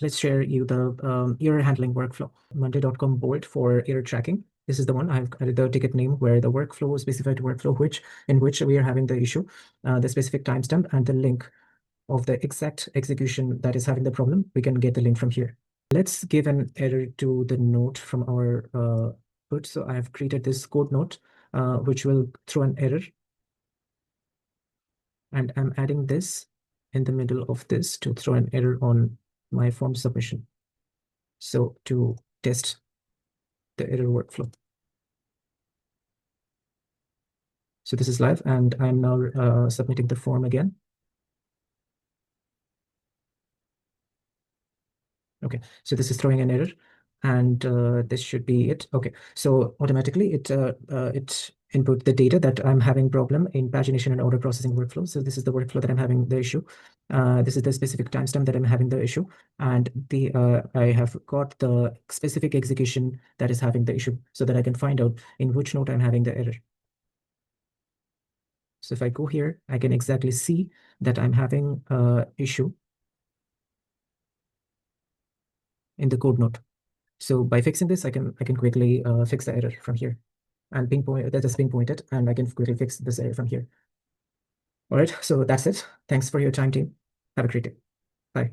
let's share you the error handling workflow. Monday.com board for error tracking. This is the one. I've added the ticket name where the workflow, specified workflow, in which we are having the issue, the specific timestamp, and the link of the exact execution that is having the problem. We can get the link from here. Let's give an error to the note from our code. So I have created this code note, which will throw an error. And I'm adding this in the middle of this to throw an error on my form submission. So to test the error workflow. So this is live, and I'm now submitting the form again. Okay, so this is throwing an error, and this should be it. Okay, so automatically it input the data that I'm having problem in pagination and order processing workflow. So this is the workflow that I'm having the issue. This is the specific timestamp that I'm having the issue, and the I have got the specific execution that is having the issue, so that I can find out in which node I'm having the error. So if I go here, I can exactly see that I'm having issue in the code node. So by fixing this, I can quickly fix the error from here, and that is being pointed, and I can quickly fix this error from here. All right, so that's it. Thanks for your time, team. Have a great day. Bye.